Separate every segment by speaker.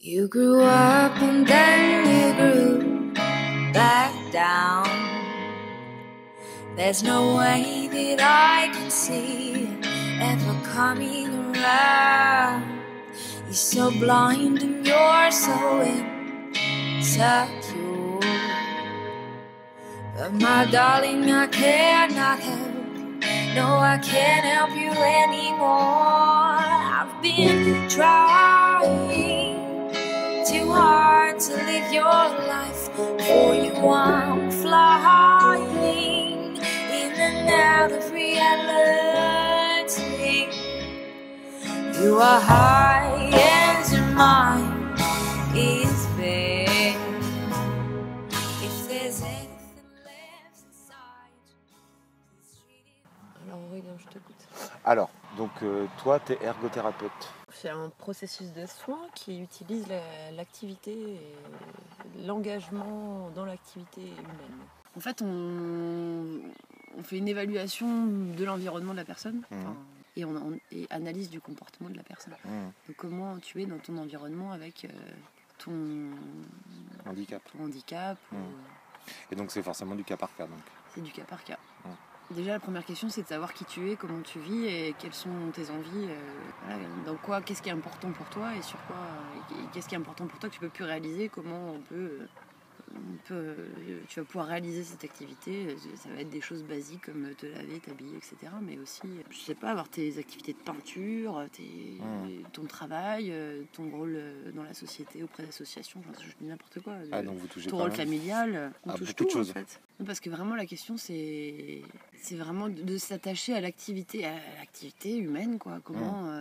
Speaker 1: You grew up and then you grew back down. There's no way that I can see ever coming around. You're so blind and you're so insecure. But my darling, I cannot help. No, I can't help you anymore. I've been trying too hard to live your life for you. I'm flying in and out of reality. You are high and your mind is bare. If there's anything left inside, please treat it.
Speaker 2: Alors Aurélien, je t'écoute.
Speaker 3: Alors, donc toi, tu es ergothérapeute.
Speaker 2: C'est un processus de soins qui utilise l'activité et l'engagement dans l'activité humaine.
Speaker 4: En fait, on fait une évaluation de l'environnement de la personne et et analyse du comportement de la personne. Donc comment tu es dans ton environnement avec ton handicap.
Speaker 3: Et donc c'est forcément du cas par cas. Donc.
Speaker 4: C'est du cas par cas. Déjà, la première question, c'est de savoir qui tu es, comment tu vis et quelles sont tes envies. Dans quoi, qu'est-ce qui est important pour toi et sur quoi, qu'est-ce qui est important pour toi que tu peux plus réaliser, comment tu vas pouvoir réaliser cette activité. Ça va être des choses basiques comme te laver, t'habiller, etc. Mais aussi, je sais pas, avoir tes activités de peinture, ton travail, ton rôle dans la société, auprès d'associations, enfin, je dis n'importe quoi.
Speaker 3: Donc vous touchez
Speaker 4: ton rôle familial, on touche
Speaker 3: beaucoup de
Speaker 4: tout
Speaker 3: choses.
Speaker 4: en fait. Parce que vraiment la question c'est vraiment de s'attacher à l'activité humaine, quoi. Comment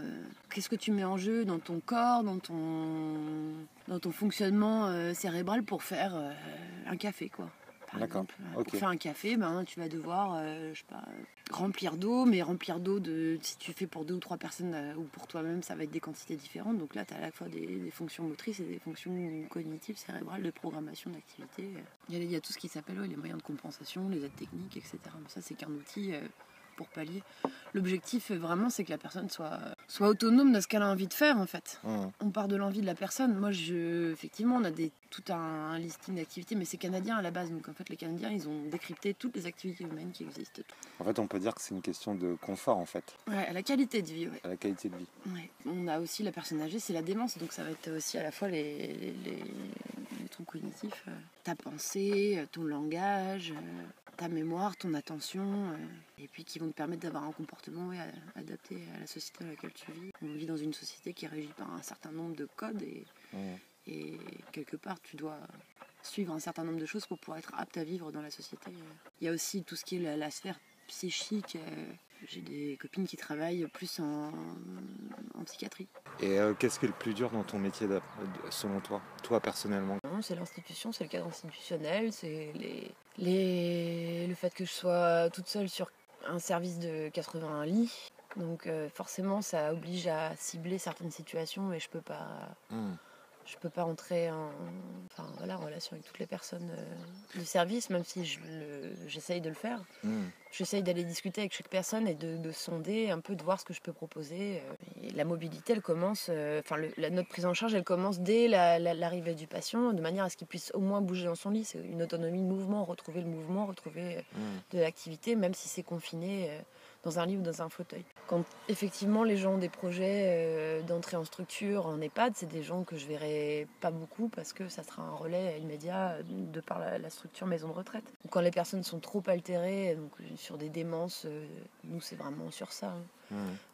Speaker 4: qu'est-ce que tu mets en jeu dans ton corps, dans ton fonctionnement cérébral pour faire un café, quoi. Par exemple, pour faire un café, tu vas devoir remplir d'eau, mais remplir d'eau si tu fais pour 2 ou 3 personnes ou pour toi-même, ça va être des quantités différentes. Donc là, tu as à la fois des fonctions motrices et des fonctions cognitives, cérébrales, de programmation d'activité. Il y a tout ce qui s'appelle les moyens de compensation, les aides techniques, etc. Mais ça, c'est qu'un outil pour pallier. L'objectif, vraiment, c'est que la personne soit autonome de ce qu'elle a envie de faire, en fait. On part de l'envie de la personne. Moi, effectivement, on a tout un listing d'activités, mais c'est canadien à la base. Donc, en fait, les Canadiens, ils ont décrypté toutes les activités humaines qui existent.
Speaker 3: En fait, on peut dire que c'est une question de confort, en fait.
Speaker 4: Ouais, à la qualité de vie, ouais.
Speaker 3: À la qualité de vie.
Speaker 4: Ouais. On a aussi la personne âgée, c'est la démence. Donc, ça va être aussi à la fois les trucs cognitifs. Ta pensée, ton langage... ta mémoire, ton attention, et puis qui vont te permettre d'avoir un comportement adapté à la société dans laquelle tu vis. On vit dans une société qui est régie par un certain nombre de codes et quelque part tu dois suivre un certain nombre de choses pour pouvoir être apte à vivre dans la société. Il y a aussi tout ce qui est la sphère psychique. J'ai des copines qui travaillent plus en psychiatrie.
Speaker 3: Et qu'est-ce qui est le plus dur dans ton métier selon toi personnellement?
Speaker 2: C'est l'institution, c'est le cadre institutionnel, c'est le fait que je sois toute seule sur un service de 81 lits. Donc forcément, ça oblige à cibler certaines situations et je peux pas entrer en relation avec toutes les personnes du service, même si j'essaye de le faire. J'essaye d'aller discuter avec chaque personne et de sonder un peu, de voir ce que je peux proposer. Et la mobilité, elle commence, notre prise en charge, elle commence dès l'arrivée du patient, de manière à ce qu'il puisse au moins bouger dans son lit. C'est une autonomie de mouvement, retrouver le mouvement, retrouver de l'activité, même si c'est confiné dans un lit ou dans un fauteuil. Quand effectivement les gens ont des projets d'entrée en structure, en EHPAD, c'est des gens que je verrai pas beaucoup parce que ça sera un relais immédiat de par la structure maison de retraite. Donc, quand les personnes sont trop altérées, donc sur des démences, nous c'est vraiment sur ça.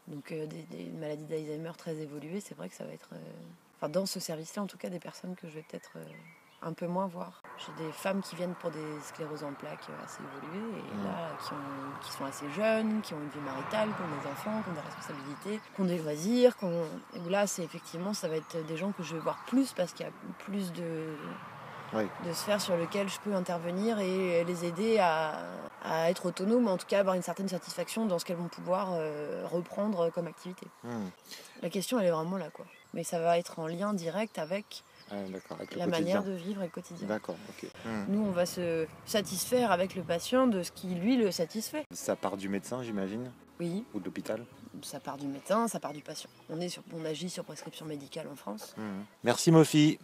Speaker 2: Donc des maladies d'Alzheimer très évoluées, c'est vrai que ça va être... dans ce service-là, en tout cas, des personnes que je vais peut-être... un peu moins voir. J'ai des femmes qui viennent pour des scléroses en plaques assez évoluées et là qui sont assez jeunes, qui ont une vie maritale, qui ont des enfants, qui ont des responsabilités, qui ont des loisirs, où là c'est effectivement ça va être des gens que je vais voir plus parce qu'il y a plus de sphères sur lesquelles je peux intervenir et les aider à être autonomes, en tout cas avoir une certaine satisfaction dans ce qu'elles vont pouvoir reprendre comme activité. La question elle est vraiment là, quoi. Mais ça va être en lien direct avec la manière de vivre et le quotidien.
Speaker 3: D'accord, ok.
Speaker 2: Nous, on va se satisfaire avec le patient de ce qui, lui, le satisfait.
Speaker 3: Ça part du médecin, j'imagine?
Speaker 2: Oui.
Speaker 3: Ou de l'hôpital?
Speaker 2: ça part du médecin, ça part du patient. On agit sur prescription médicale en France.
Speaker 3: Merci Mofi.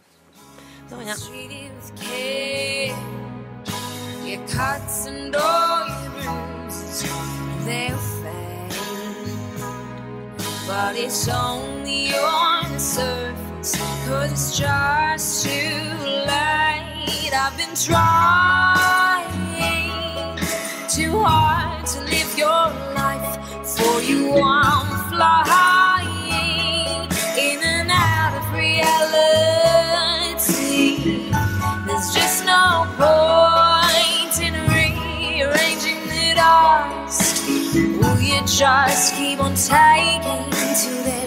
Speaker 2: De rien.
Speaker 1: Your cuts and all your bruises, they'll fade, but it's only on the surface, 'cause it's just too late. I've been trying too hard to live your life for you. I'm flying in and out of reality. There's just no point in rearranging the dust. Will you just keep on taking to the